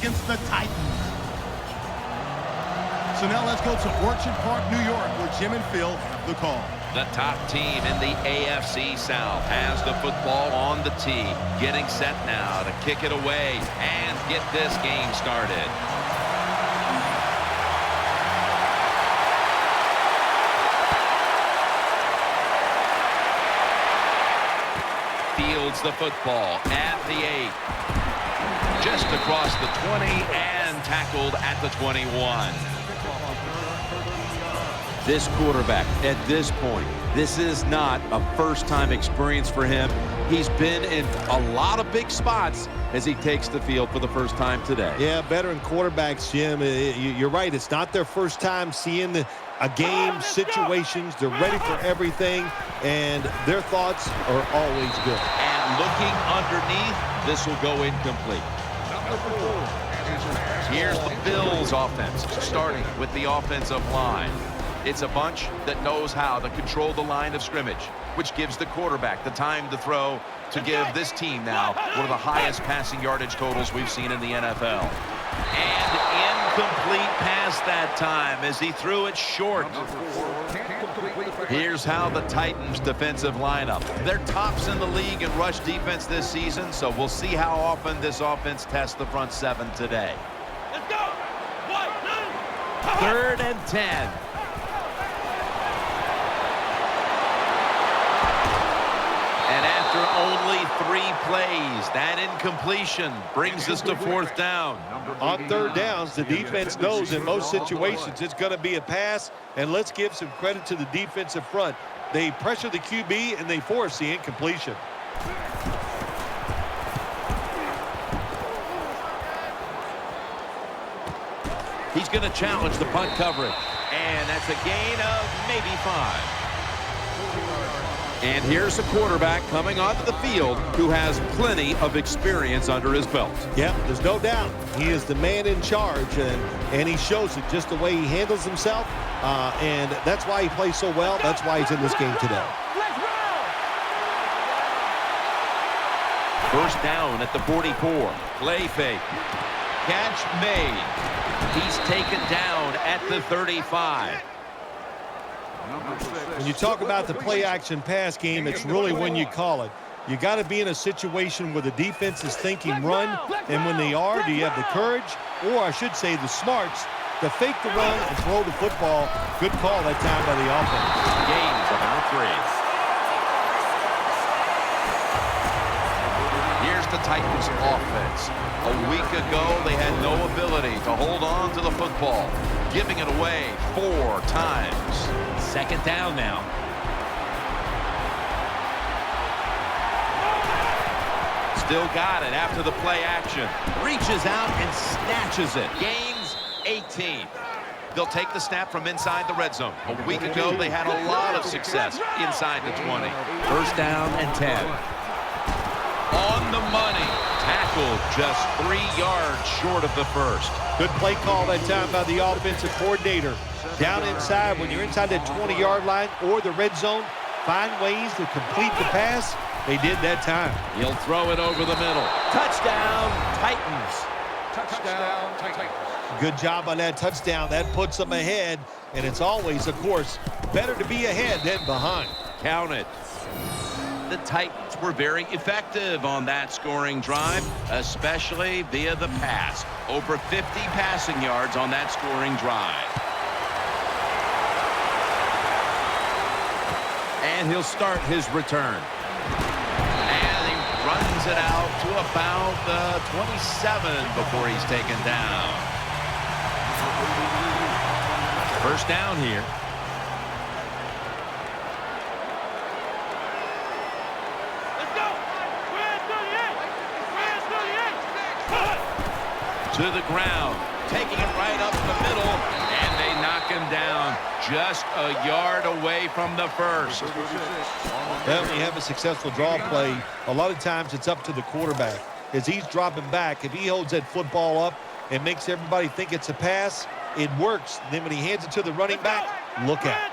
against the Titans. So now let's go to Orchard Park, New York, where Jim and Phil have the call. The top team in the AFC South has the football on the tee, getting set now to kick it away and get this game started. Fields the football at the 8. Just across the 20 and tackled at the 21. This quarterback, at this point, this is not a first-time experience for him. He's been in a lot of big spots as he takes the field for the first time today. Yeah, veteran quarterbacks, Jim, you're right. It's not their first time seeing a game, situations. They're ready for everything, and their thoughts are always good. And looking underneath, this will go incomplete. Here's the Bills offense, starting with the offensive line. It's a bunch that knows how to control the line of scrimmage, which gives the quarterback the time to throw to give this team now one of the highest passing yardage totals we've seen in the NFL. And incomplete pass that time as he threw it short. Here's how the Titans defensive lineup. They're tops in the league in rush defense this season, so we'll see how often this offense tests the front seven today. Let's go! 1, 2, 3rd and 10. And after only 3 plays, that incompletion brings us to 4th down. On 3rd downs, the defense knows in most situations it's going to be a pass, and let's give some credit to the defensive front. They pressure the QB, and they force the incompletion. He's going to challenge the punt coverage, and that's a gain of maybe 5. And here's a quarterback coming onto the field who has plenty of experience under his belt. Yep, there's no doubt. He is the man in charge, and he shows it just the way he handles himself, and that's why he plays so well. That's why he's in this game today. First down at the 44. Play fake. Catch made. He's taken down at the 35. When you talk about the play-action pass game, it's really when you call it. You got to be in a situation where the defense is thinking run, and when they are, do you have the courage, or I should say the smarts, to fake the run and throw the football? Good call that time by the offense. Gains about 3. Here's the Titans offense. A week ago, they had no ability to hold on to the football, giving it away 4 times. 2nd down now. Still got it after the play action. Reaches out and snatches it. Gains 18. They'll take the snap from inside the red zone. A week ago, they had a lot of success inside the 20. 1st down and 10. On the money. Tackled just 3 yards short of the first. Good play call that time by the offensive coordinator. Down inside, when you're inside that 20-yard line or the red zone, find ways to complete the pass. They did that time. He'll throw it over the middle. Touchdown, Titans. Touchdown, Titans. Good job on that touchdown. That puts them ahead, and it's always, of course, better to be ahead than behind. Count it. The Titans were very effective on that scoring drive, especially via the pass. Over 50 passing yards on that scoring drive. And he'll start his return. And he runs it out to about the 27 before he's taken down. 1st down here. To the ground, taking it right up the middle, and they knock him down just a yard away from the first. Well, when you have a successful draw play, a lot of times it's up to the quarterback. As he's dropping back, if he holds that football up and makes everybody think it's a pass, it works. Then when he hands it to the running back, look out.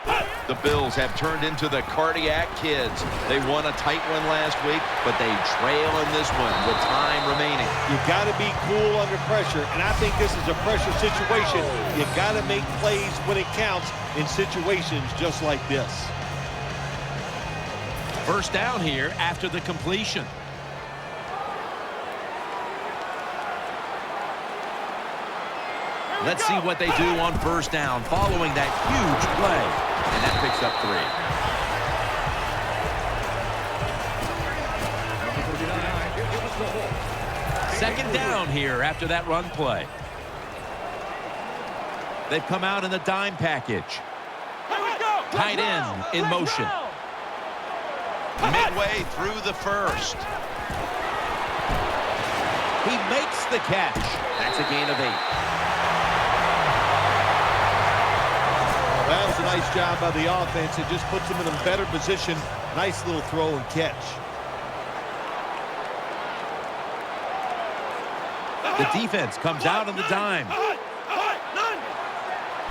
The Bills have turned into the cardiac kids. They won a tight one last week, but they trail in this one with time remaining. You got to be cool under pressure, and I think this is a pressure situation. You got to make plays when it counts in situations just like this. First down here after the completion. Let's see what they do on first down following that huge play. And that picks up 3. Second down here after that run play. They've come out in the dime package. Tight end in motion. Midway through the first. He makes the catch. That's a gain of 8. That was a nice job by the offense. It just puts them in a better position. Nice little throw and catch. The defense comes out on the dime.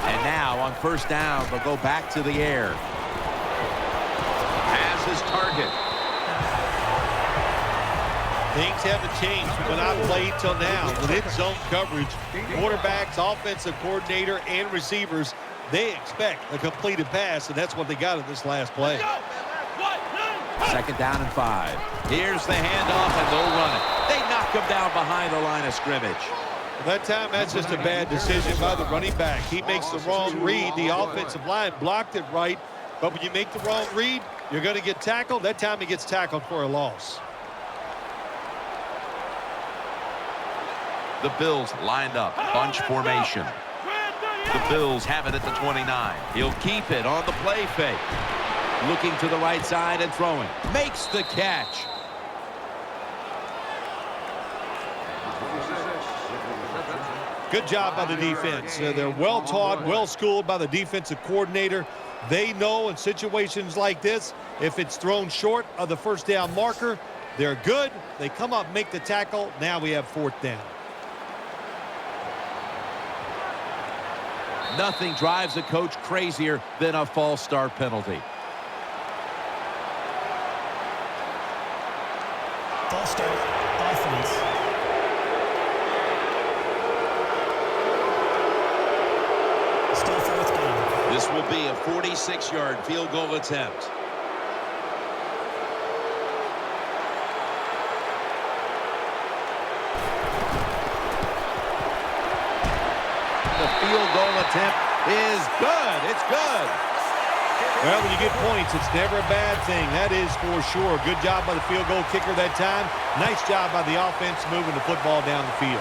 And now on first down, they'll go back to the air. Has his target. Things haven't changed from when I played till now. Within zone coverage, quarterbacks, offensive coordinator, and receivers, they expect a completed pass, and that's what they got in this last play. Second down and 5. Here's the handoff, and they'll run it. They knock him down behind the line of scrimmage. That time, that's just a bad decision by the running back. He makes the wrong read. The offensive line blocked it right, but when you make the wrong read, you're going to get tackled. That time he gets tackled for a loss. The Bills lined up, bunch formation. The Bills have it at the 29. He'll keep it on the play fake. Looking to the right side and throwing. Makes the catch. Good job by the defense. They're well taught, well schooled by the defensive coordinator. They know in situations like this, if it's thrown short of the first down marker, they're good. They come up, make the tackle. Now we have fourth down. Nothing drives a coach crazier than a false start penalty. False start, offense. Still fourth down. This will be a 46-yard field goal attempt. The field goal attempt is good. It's good. Well, when you get points, it's never a bad thing. That is for sure. Good job by the field goal kicker that time. Nice job by the offense moving the football down the field.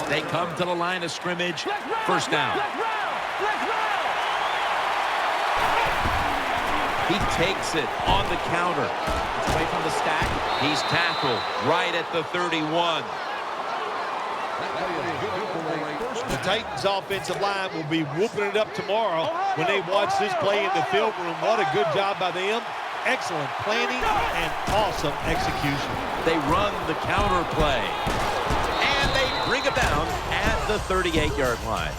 They come to the line of scrimmage. First down. He takes it on the counter. It's away from the stack. He's tackled right at the 31. The Titans offensive line will be whooping it up tomorrow when they watch this play in the film room. What a good job by them. Excellent planning and awesome execution. They run the counter play. And they bring it down at the 38-yard line.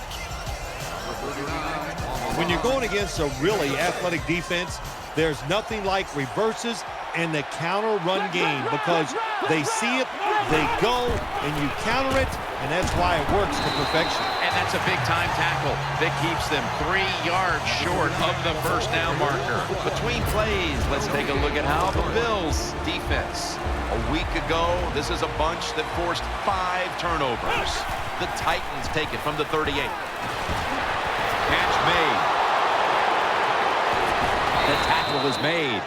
When you're going against a really athletic defense, there's nothing like reverses and the counter run game because they see it, they go, and you counter it, and that's why it works to perfection. And that's a big-time tackle that keeps them 3 yards short of the first down marker. Between plays, let's take a look at how the Bills defense. A week ago, this is a bunch that forced 5 turnovers. The Titans take it from the 38. Catch made. The tackle is made.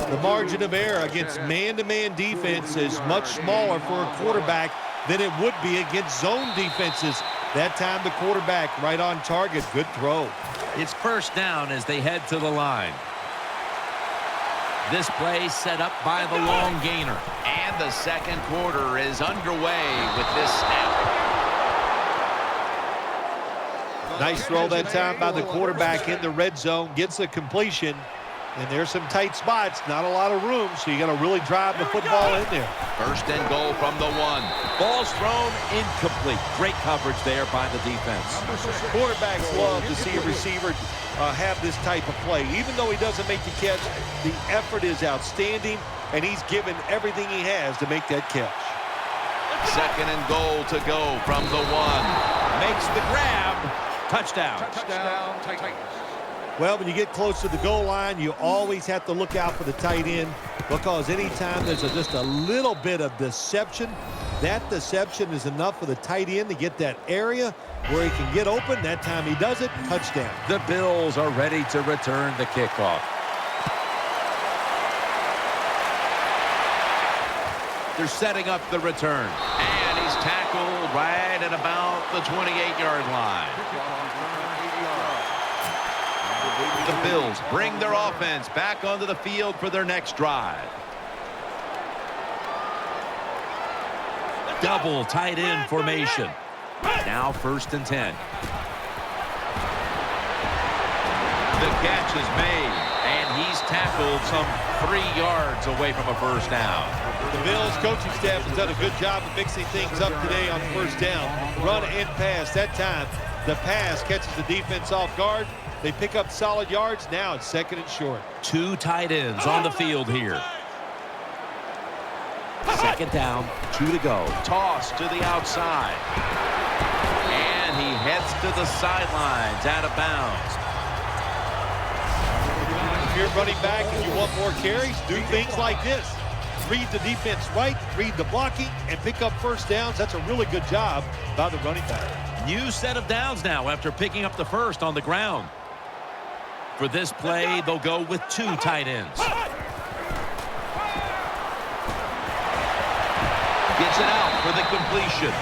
The margin of error against man-to-man defense is much smaller for a quarterback than it would be against zone defenses. That time the quarterback right on target. Good throw. It's first down as they head to the line. This play set up by the long gainer. And the second quarter is underway with this snap. Nice throw that time by the quarterback in the red zone. Gets a completion. And there's some tight spots, not a lot of room, so you got to really drive the football in there. First and goal from the 1. Ball's thrown incomplete. Great coverage there by the defense. Quarterbacks love to see a receiver have this type of play. Even though he doesn't make the catch, the effort is outstanding, and he's given everything he has to make that catch. Second and goal to go from the 1. Makes the grab. Touchdown. Touchdown, Titans. Well, when you get close to the goal line, you always have to look out for the tight end, because anytime there's just a little bit of deception, that deception is enough for the tight end to get that area where he can get open. That time he does it. Touchdown. The Bills are ready to return the kickoff. They're setting up the return. And he's tackled right at about the 28-yard line. The Bills bring their offense back onto the field for their next drive. Double tight end formation. Now 1st and 10. The catch is made, and he's tackled some 3 yards away from a first down. The Bills coaching staff has done a good job of mixing things up today on first down. Run and pass. That time, the pass catches the defense off guard. They pick up solid yards. Now it's 2nd and short. 2 tight ends on the field here. 2nd down, 2 to go. Toss to the outside. And he heads to the sidelines out of bounds. If you're running back and you want more carries, do things like this. Read the defense right, read the blocking, and pick up first downs. That's a really good job by the running back. New set of downs now after picking up the first on the ground. For this play, they'll go with 2 tight ends. Gets it out for the completion.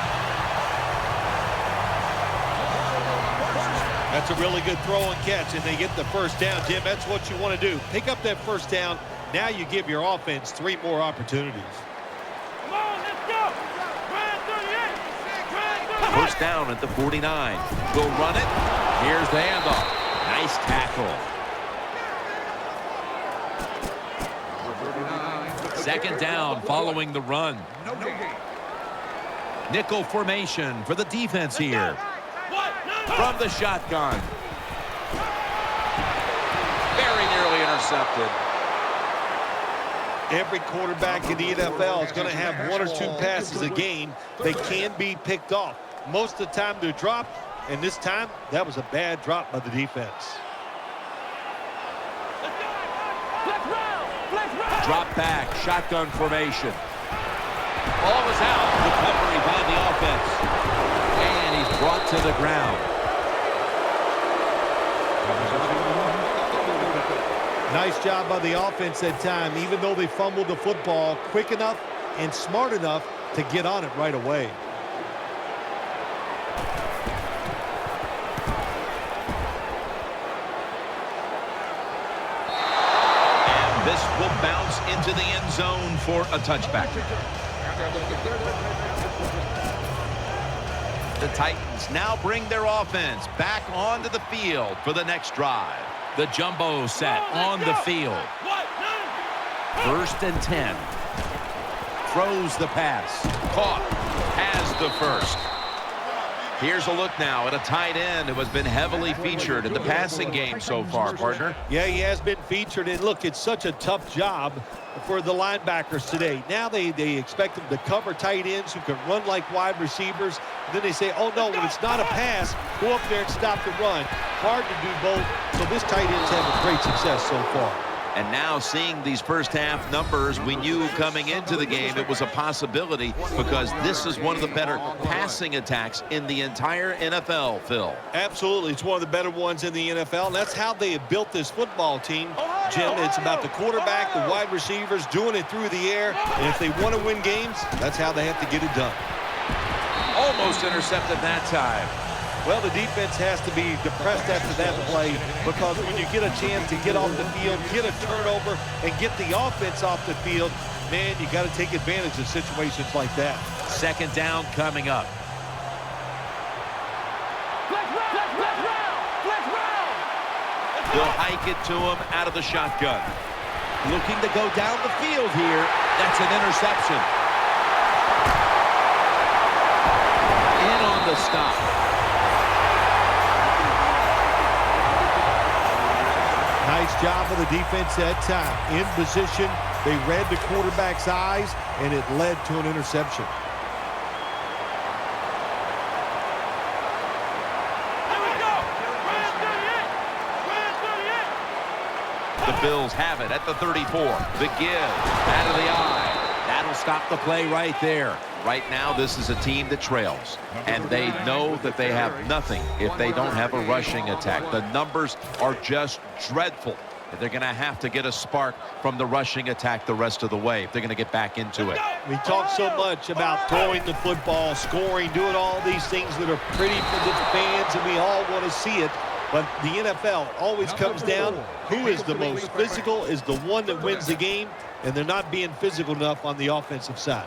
That's a really good throw and catch, and they get the first down. Jim, that's what you want to do. Pick up that first down. Now you give your offense 3 more opportunities. Come on, let's go. First down at the 49. Will run it. Here's the handoff. Nice tackle. 2nd down following the run. Nickel formation for the defense here. From the shotgun. Very nearly intercepted. Every quarterback in the NFL is going to have 1 or 2 passes a game. They can be picked off. Most of the time they're dropped, and this time that was a bad drop by the defense. Drop back, shotgun formation. Ball is out. Recovery by the offense. And he's brought to the ground. Nice job by the offense that time, even though they fumbled the football quick enough and smart enough to get on it right away. And this will bounce into the end zone for a touchback. The Titans now bring their offense back onto the field for the next drive. The jumbo set on the field. 1st and 10. Throws the pass. Caught. Has the first. Here's a look now at a tight end who has been heavily featured in the passing game so far, partner. Yeah, he has been featured. And look, it's such a tough job for the linebackers today. Now they expect them to cover tight ends who can run like wide receivers. And then they say, oh, no, when it's not a pass, go up there and stop the run. Hard to do both. So this tight end's having great success so far. And now seeing these first half numbers, we knew coming into the game it was a possibility because this is one of the better passing attacks in the entire NFL, Phil. Absolutely. It's one of the better ones in the NFL. And that's how they have built this football team, Jim. It's about the quarterback, the wide receivers, doing it through the air. And if they want to win games, that's how they have to get it done. Almost intercepted that time. Well, the defense has to be depressed after that play because when you get a chance to get off the field, get a turnover, and get the offense off the field, man, you got to take advantage of situations like that. 2nd down coming up. They'll hike it to him out of the shotgun. Looking to go down the field here. That's an interception. In on the stop. Nice job of the defense that time. In position, they read the quarterback's eyes, and it led to an interception. The Bills have it at the 34. The give out of the eye. That'll stop the play right there. Right now, this is a team that trails, and they know that they have nothing if they don't have a rushing attack. The numbers are just dreadful. They're going to have to get a spark from the rushing attack the rest of the way if they're going to get back into it. We talk so much about throwing the football, scoring, doing all these things that are pretty for the fans, and we all want to see it. But the NFL always comes down, who is the most physical is the one that wins the game, and they're not being physical enough on the offensive side.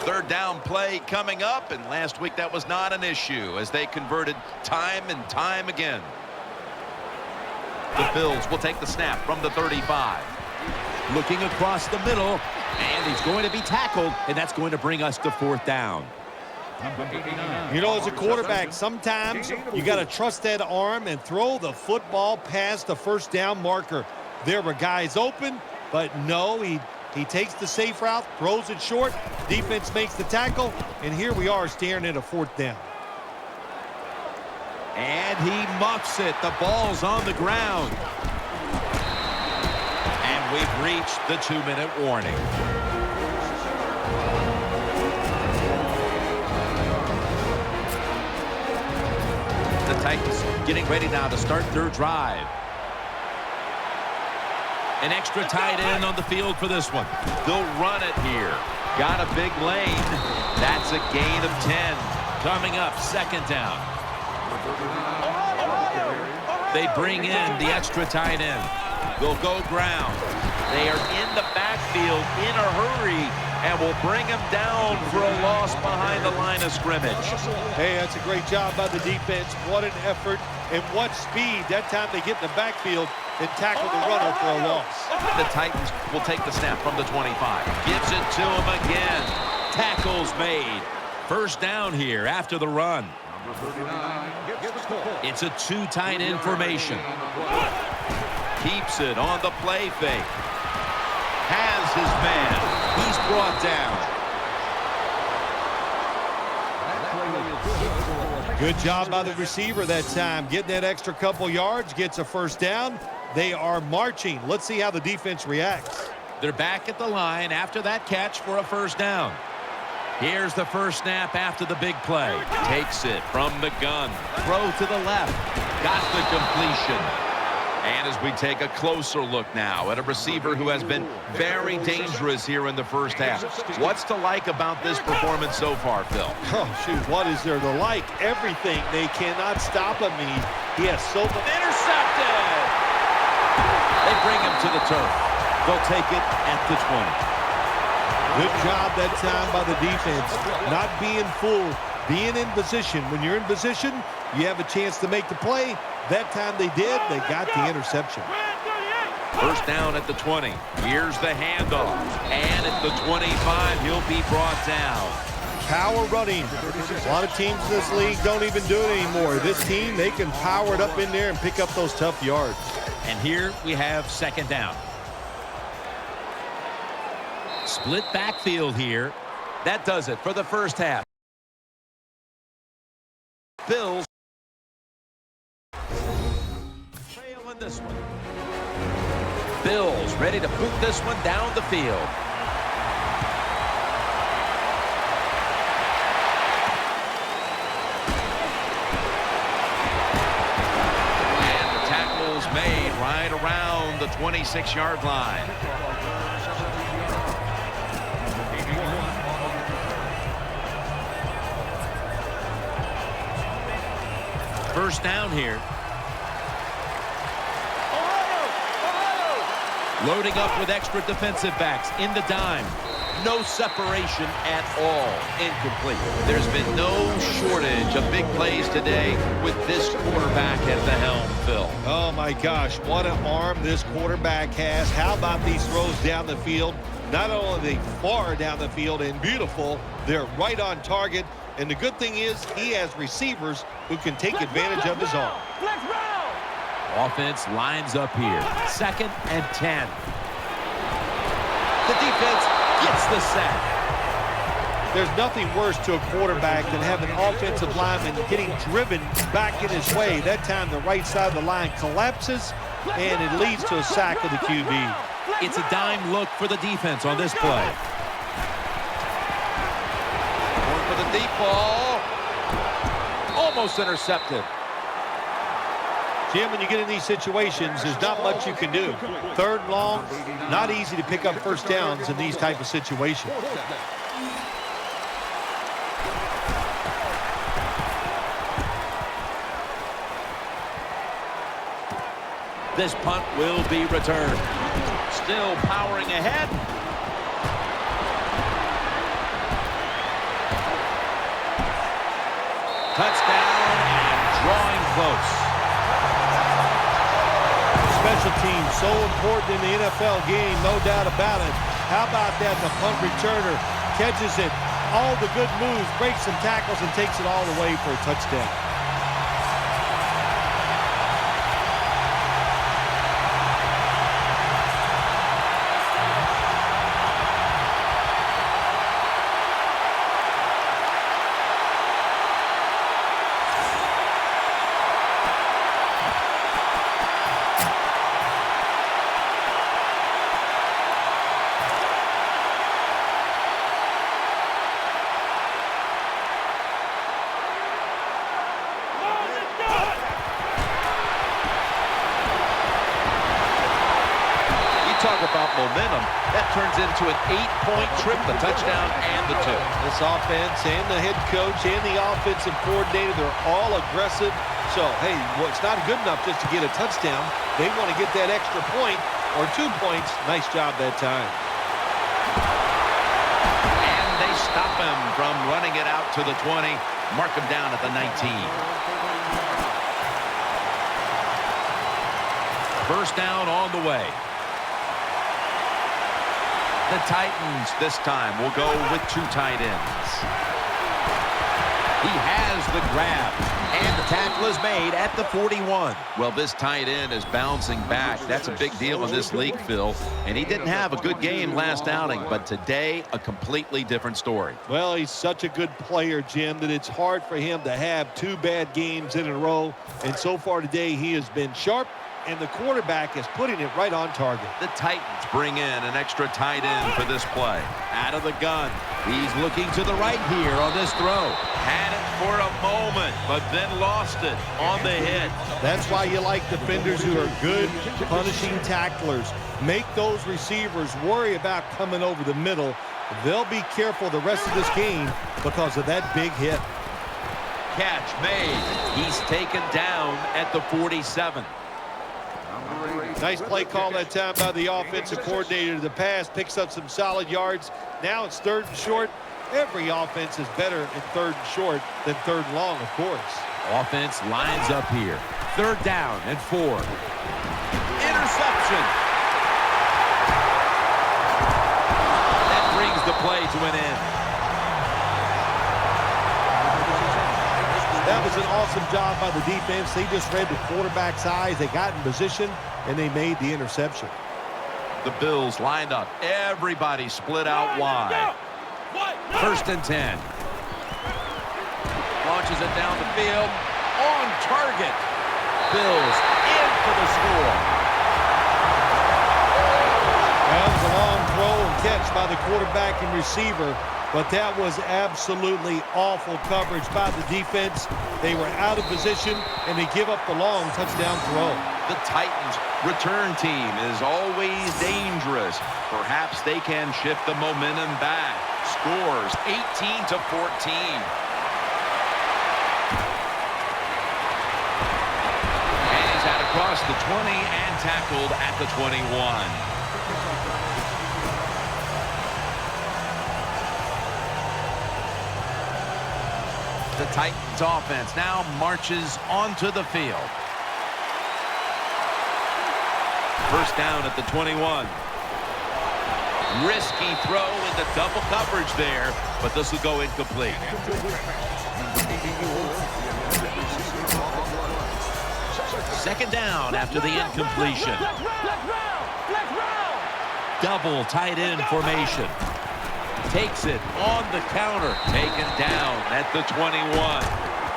Third down play coming up, and last week that was not an issue as they converted time and time again. The Bills will take the snap from the 35. Looking across the middle, and he's going to be tackled, and that's going to bring us to fourth down. You know, as a quarterback, sometimes you got to trust that arm and throw the football past the first down marker. There were guys open, but no, he takes the safe route, throws it short, defense makes the tackle, and here we are staring at a fourth down. And he muffs it. The ball's on the ground. And we've reached the 2-minute warning. The Titans getting ready now to start their drive. An extra tight end on the field for this one. They'll run it here. Got a big lane. That's a gain of 10. Coming up, second down. They bring in the extra tight end. They'll go ground. They are in the backfield in a hurry and will bring him down for a loss behind the line of scrimmage. Hey, that's a great job by the defense. What an effort and what speed. That time they get in the backfield and tackle the runner for a loss. The Titans will take the snap from the 25. Gives it to him again. Tackles made. First down here after the run. It's a two tight end formation. Keeps it on the play fake. Has his man. He's brought down. Good job by the receiver that time. Getting that extra couple yards, gets a first down. They are marching. Let's see how the defense reacts. They're back at the line after that catch for a first down. Here's the first snap after the big play. Takes it from the gun. Throw to the left. Got the completion. And as we take a closer look now at a receiver who has been very dangerous here in the first half. What's to like about this performance so far, Phil? Oh, shoot, what is there to like? Everything. They cannot stop him. He has so much. Intercepted! They bring him to the turf. They'll take it at the 20. Good job that time by the defense. Not being fooled, being in position. When you're in position, you have a chance to make the play. That time they did. They got the interception. First down at the 20. Here's the handoff. And at the 25, he'll be brought down. Power running. A lot of teams in this league don't even do it anymore. This team, they can power it up in there and pick up those tough yards. And here we have second down. Split backfield here. That does it for the first half. Bills trail in this one. Bills ready to boot this one down the field. And the tackle's made right around the 26-yard line. First down here. Loading up with extra defensive backs in the dime. No separation at all. Incomplete. There's been no shortage of big plays today with this quarterback at the helm, Phil. Oh, my gosh. What an arm this quarterback has. How about these throws down the field? Not only are they far down the field and beautiful, they're right on target. And the good thing is he has receivers who can take advantage of his arm. Let's roll! Offense lines up here. 2nd and 10. The defense gets the sack. There's nothing worse to a quarterback than having an offensive lineman getting driven back in his way. That time the right side of the line collapses, and it leads to a sack of the QB. It's a dime look for the defense on this play. Going for the deep ball. Almost intercepted. Jim, when you get in these situations, there's not much you can do. 3rd and long, not easy to pick up first downs in these type of situations. This punt will be returned. Still powering ahead. Touchdown and drawing close. Special teams, so important in the NFL game, no doubt about it. How about that? The punt returner catches it. All the good moves, breaks some tackles, and takes it all the way for a touchdown. Talk about momentum. That turns into an 8-point trip, the touchdown and the 2. This offense and the head coach and the offensive coordinator, they're all aggressive. So, hey, well, it's not good enough just to get a touchdown. They want to get that extra point or 2 points. Nice job that time. And they stop him from running it out to the 20. Mark him down at the 19. First down on the way. The Titans this time will go with 2 tight ends. He has the grab, and the tackle is made at the 41. Well, this tight end is bouncing back. That's a big deal in this league, Phil. And he didn't have a good game last outing, but today a completely different story. Well, he's such a good player, Jim, that it's hard for him to have 2 bad games in a row. And so far today, he has been sharp, and the quarterback is putting it right on target. The Titans bring in an extra tight end for this play. Out of the gun. He's looking to the right here on this throw. Had it for a moment, but then lost it on the hit. That's why you like defenders who are good punishing tacklers. Make those receivers worry about coming over the middle. They'll be careful the rest of this game because of that big hit. Catch made. He's taken down at the 47. Nice play call that time by the offensive coordinator. The pass picks up some solid yards. Now it's 3rd and short. Every offense is better in 3rd and short than 3rd and long, of course. Offense lines up here. 3rd down and 4. Interception. That brings the play to an end. That was an awesome job by the defense. They just read the quarterback's eyes. They got in position, and they made the interception. The Bills lined up. Everybody split out wide. 1st and 10. Launches it down the field. On target. Bills in for the score. That was a long throw and catch by the quarterback and receiver, but that was absolutely awful coverage by the defense. They were out of position, and they give up the long touchdown throw. The Titans' return team is always dangerous. Perhaps they can shift the momentum back. Scores 18-14. And he's out across the 20 and tackled at the 21. The Titans offense now marches onto the field. First down at the 21. Risky throw into double coverage there, but this will go incomplete. Second down after the incompletion. Double tight end formation. Takes it on the counter. Taken down at the 21.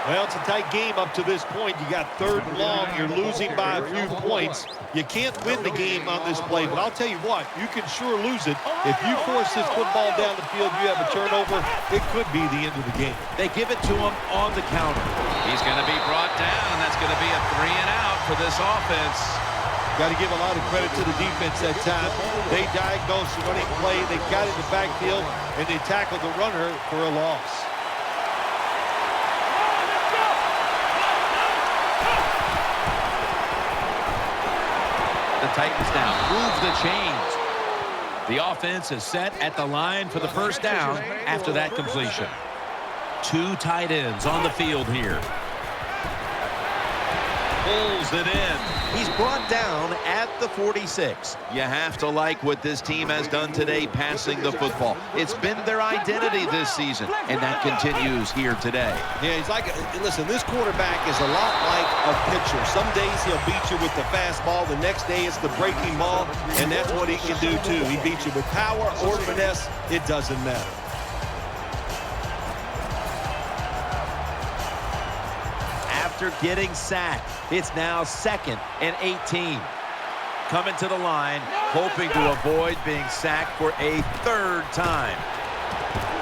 Well, it's a tight game up to this point. You got third and long. You're losing by a few points. You can't win the game on this play, but I'll tell you what, you can sure lose it. If you force this football down the field, you have a turnover, it could be the end of the game. They give it to him on the counter. He's going to be brought down, and that's going to be a 3 and out for this offense. Got to give a lot of credit to the defense that time. They diagnosed the running play, they got in the backfield, and they tackled the runner for a loss. The Titans now move the chains. The offense is set at the line for the first down after that completion. 2 tight ends on the field here. Pulls it in. He's brought down at the 46. You have to like what this team has done today passing the football. It's been their identity this season, and that continues here today. Yeah, he's like, listen, this quarterback is a lot like a pitcher. Some days he'll beat you with the fastball. The next day it's the breaking ball, and that's what he can do too. He beats you with power or finesse. It doesn't matter. After getting sacked, it's now 2nd and 18. Coming to the line, hoping to avoid being sacked for a 3rd time.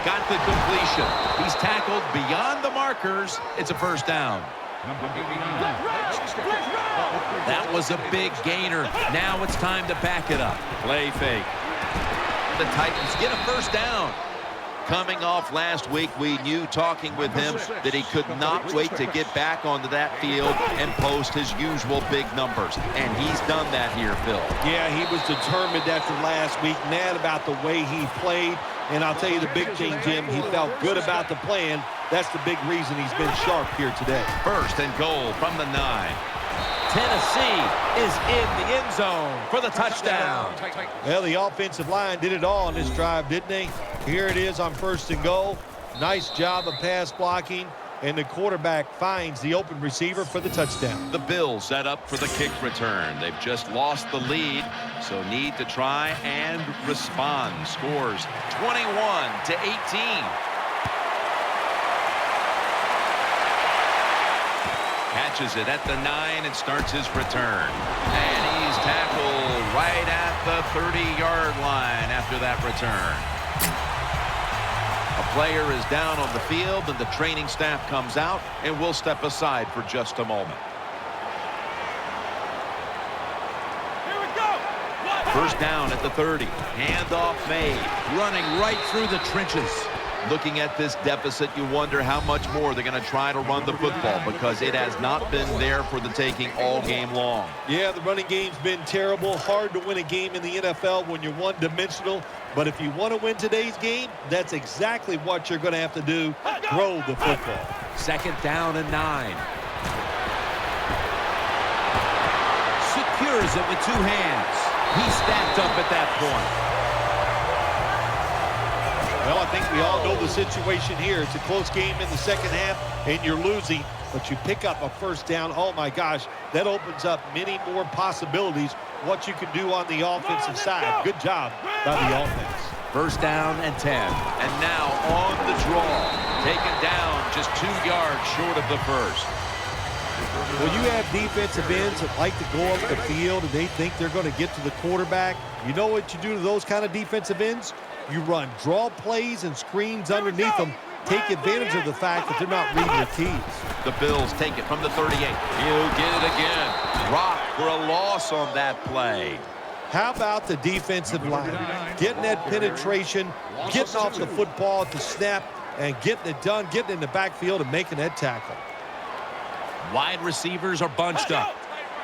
Got the completion. He's tackled beyond the markers. It's a first down. That was a big gainer. Now it's time to back it up. Play fake. The Titans get a first down. Coming off last week, we knew talking with him that he could not wait to get back onto that field and post his usual big numbers. And he's done that here, Phil. Yeah, he was determined after last week, mad about the way he played. And I'll tell you the big thing, Jim, he felt good about the plan. That's the big reason he's been sharp here today. First and goal from the 9. Tennessee is in the end zone for the touchdown. Well, the offensive line did it all on this drive, didn't they? Here it is on first and goal. Nice job of pass blocking, and the quarterback finds the open receiver for the touchdown. The Bills set up for the kick return. They've just lost the lead, so need to try and respond. Scores 21-18. Catches it at the 9 and starts his return. And he's tackled right at the 30-yard line after that return. A player is down on the field, and the training staff comes out, and we'll step aside for just a moment. Here we go. First down at the 30. Handoff made. Running right through the trenches. Looking at this deficit, you wonder how much more they're going to try to run the football, because it has not been there for the taking all game long. Yeah, the running game's been terrible. Hard to win a game in the NFL when you're one-dimensional. But if you want to win today's game, that's exactly what you're going to have to do. Throw the football. Second down and 9. Secures it with 2 hands. He's stacked up at that point. Well, I think we all know the situation here. It's a close game in the second half, and you're losing, but you pick up a first down. Oh, my gosh, that opens up many more possibilities, what you can do on the offensive side. Good job by the offense. First down and 10. And now on the draw. Taken down just 2 yards short of the first. When you have defensive ends that like to go up the field and they think they're going to get to the quarterback, you know what you do to those kind of defensive ends? You run draw plays and screens underneath them. Take advantage of the fact that they're not reading their keys. The Bills take it from the 38. He'll get it again. Drop for a loss on that play. How about the defensive line? Getting that penetration, getting off the football at the snap, and getting it done, getting in the backfield and making that tackle. Wide receivers are bunched up.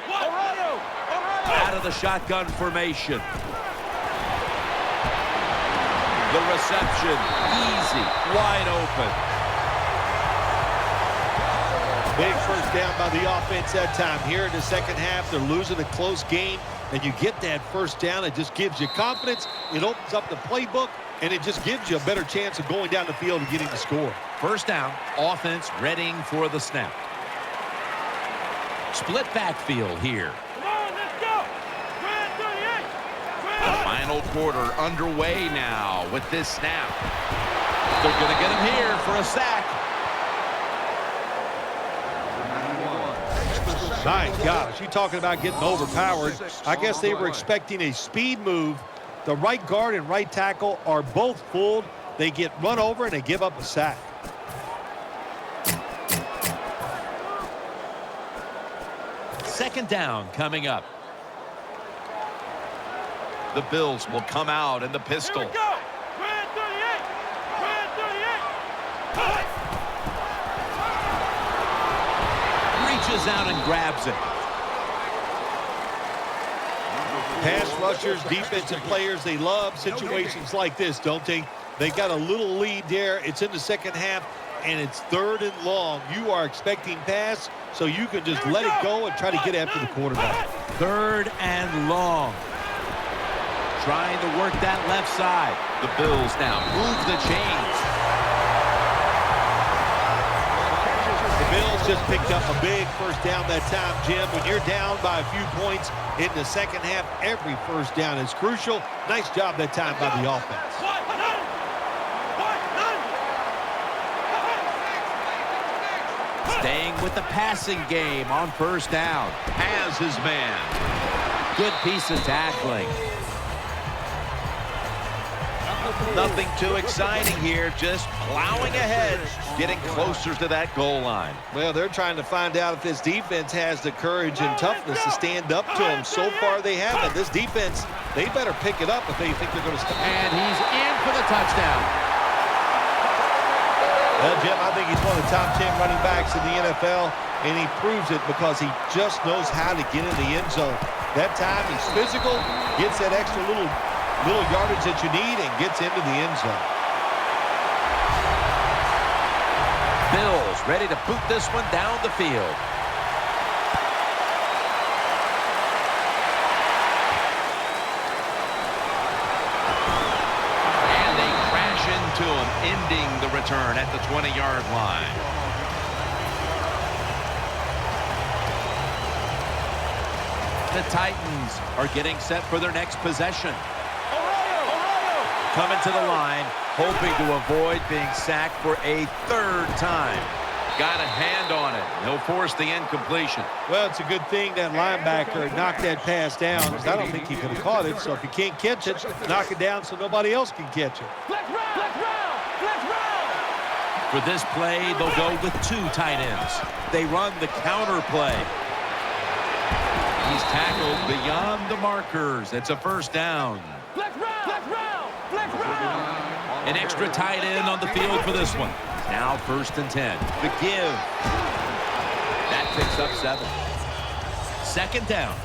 Out of the shotgun formation. The reception, easy, wide open. Big first down by the offense that time. Here in the second half, they're losing a close game, and you get that first down. It just gives you confidence. It opens up the playbook, and it just gives you a better chance of going down the field and getting the score. First down, offense readying for the snap. Split backfield here. Come on, let's go. Red 38. The final quarter underway now with this snap. They're going to get him here for a sack. My gosh, you talking about getting overpowered. I guess they were expecting a speed move. The right guard and right tackle are both fooled. They get run over and they give up a sack. Second down coming up. The Bills will come out in the pistol. Here we go. Red 38. Red 38. Reaches out and grabs it. Pass rushers, defensive players, they love situations like this, don't they? They got a little lead there. It's in the second half, and it's 3rd and long. You are expecting pass, so you can just let it go and try to get after the quarterback. 3rd and long. Trying to work that left side. The Bills now move the chains. The Bills just picked up a big first down that time, Jim. When you're down by a few points in the second half, every first down is crucial. Nice job that time by the offense. Staying with the passing game on first down. Has his man. Good piece of tackling. Nothing too exciting here, just plowing ahead, getting closer to that goal line. Well, they're trying to find out if this defense has the courage and toughness to stand up to them. So far, they haven't. This defense, they better pick it up if they think they're going to stop. And he's in for the touchdown. Well, Jim, I think he's one of the top 10 running backs in the NFL, and he proves it because he just knows how to get in the end zone. That time, he's physical, gets that extra little yardage that you need, and gets into the end zone. Bills ready to boot this one down the field. And they crash into him, ending the return at the 20-yard line. The Titans are getting set for their next possession. Coming to the line, hoping to avoid being sacked for a 3rd time. Got a hand on it. He'll force the incompletion. Well, it's a good thing that linebacker knocked that pass down, because I don't think he could have caught it. So if you can't catch it, knock it down so nobody else can catch it. For this play, they'll go with 2 tight ends. They run the counter play. He's tackled beyond the markers. It's a first down. An extra tight end on the field for this one. Now 1st and 10. The give. That picks up 7. Second down.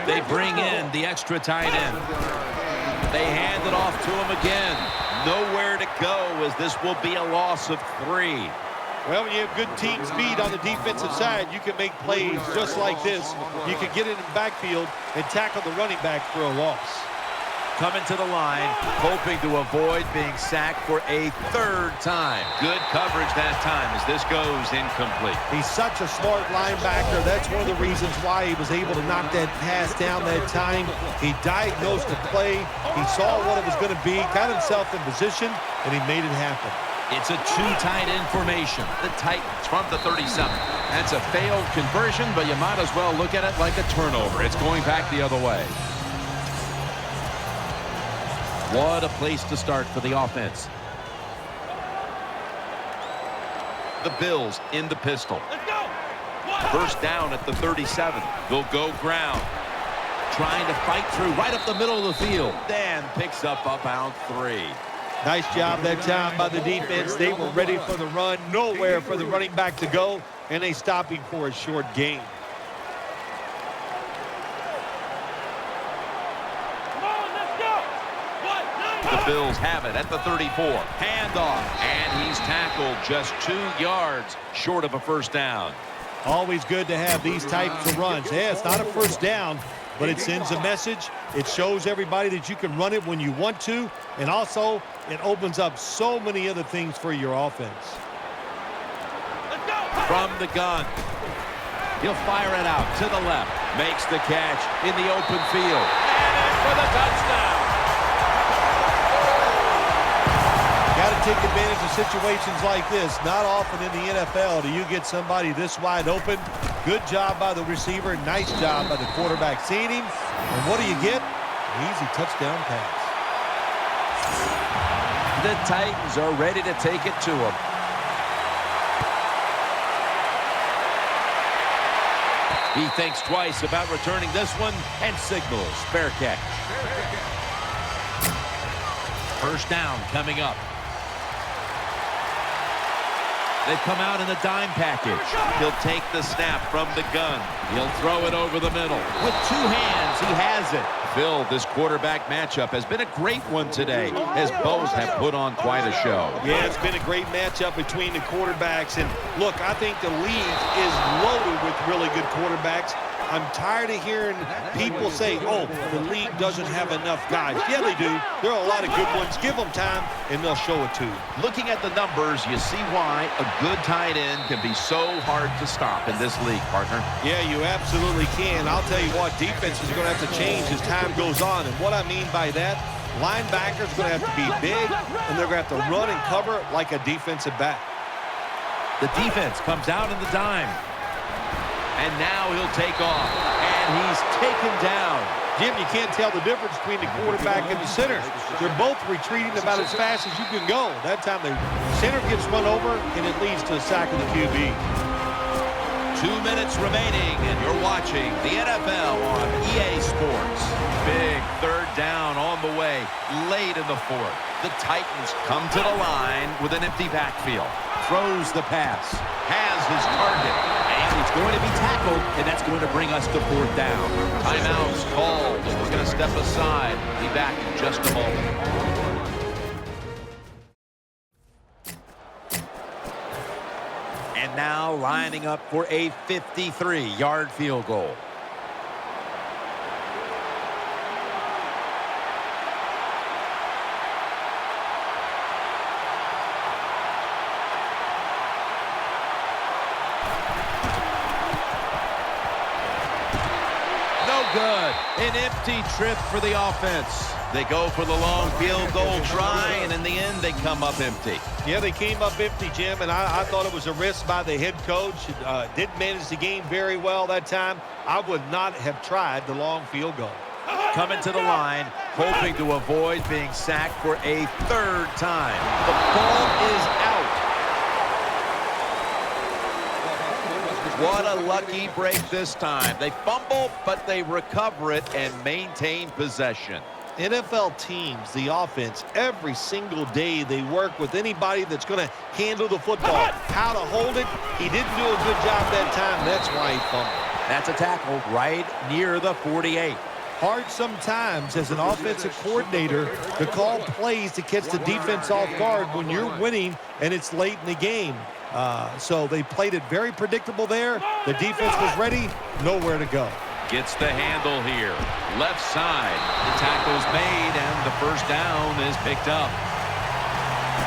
They bring in the extra tight end. They hand it off to him again. Nowhere to go, as this will be a loss of 3. Well, when you have good team speed on the defensive side, you can make plays just like this. You can get it in the backfield and tackle the running back for a loss. Coming to the line, hoping to avoid being sacked for a 3rd time. Good coverage that time as this goes incomplete. He's such a smart linebacker. That's one of the reasons why he was able to knock that pass down that time. He diagnosed the play. He saw what it was going to be, got himself in position, and he made it happen. It's a 2 tight end formation. The Titans from the 37. That's a failed conversion, but you might as well look at it like a turnover. It's going back the other way. What a place to start for the offense. The Bills in the pistol. Let's go. First down at the 37. They'll go ground. Trying to fight through right up the middle of the field. Dan picks up about 3. Nice job that time by the defense. They were ready for the run. Nowhere for the running back to go, and they stopped him for a short gain. Come on, let's go. The Bills have it at the 34. Handoff, and he's tackled just 2 yards short of a first down. Always good to have these types of runs. Yeah, it's not a first down, but it sends a message. It shows everybody that you can run it when you want to, and also it opens up so many other things for your offense. Let's go. From the gun. He'll fire it out to the left. Makes the catch in the open field. And in for the touchdown. Got to take advantage of situations like this. Not often in the NFL do you get somebody this wide open. Good job by the receiver. Nice job by the quarterback seeing him. And what do you get? An easy touchdown pass. The Titans are ready to take it to him. He thinks twice about returning this one and signals fair catch. First down coming up. They've come out in the dime package. He'll take the snap from the gun. He'll throw it over the middle. With 2 hands, he has it. Phil, this quarterback matchup has been a great one today, as both have put on quite a show. Yeah, it's been a great matchup between the quarterbacks. And look, I think the league is loaded with really good quarterbacks. I'm tired of hearing people say, oh, the league doesn't have enough guys. Yeah, they do. There are a lot of good ones. Give them time, and they'll show it to you. Looking at the numbers, you see why a good tight end can be so hard to stop in this league, partner. Yeah, you absolutely can. I'll tell you what, defenses are going to have to change as time goes on. And what I mean by that, linebackers are going to have to be big, and they're going to have to run and cover like a defensive back. The defense comes out in the dime. And now he'll take off. And he's taken down. Jim, you can't tell the difference between the quarterback and the center. They're both retreating about as fast as you can go. That time the center gets run over, and it leads to a sack of the QB. 2 minutes remaining, and you're watching the NFL on EA Sports. Big third down on the way, late in the 4th. The Titans come to the line with an empty backfield. Throws the pass, has his target, and he's going to be tackled, and that's going to bring us to 4th down. Timeout's called. We're going to step aside. Be back in just a moment. And now lining up for a 53-yard field goal. Good. An empty trip for the offense. They go for the long field goal try, and in the end, they come up empty. Yeah, they came up empty, Jim, and I thought it was a risk by the head coach. Didn't manage the game very well that time. I would not have tried the long field goal. Coming to the line, hoping to avoid being sacked for a 3rd time. The ball is out. What a lucky break this time. They fumble, but they recover it and maintain possession. NFL teams, the offense, every single day they work with anybody that's going to handle the football. How to hold it, he didn't do a good job that time. That's why he fumbled. That's a tackle right near the 48. Hard sometimes as an offensive coordinator to call plays to catch the defense off guard when you're winning and it's late in the game. So they played it very predictable there. The defense was ready, nowhere to go. Gets the handle here. Left side. The tackle's made, and the first down is picked up.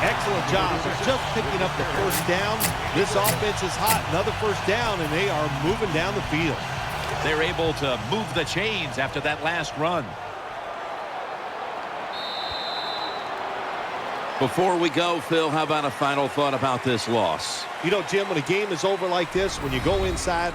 Excellent job. They're just picking up the first down. This offense is hot. Another first down, and they are moving down the field. They're able to move the chains after that last run. Before we go, Phil, how about a final thought about this loss? You know, Jim, when a game is over like this, when you go inside,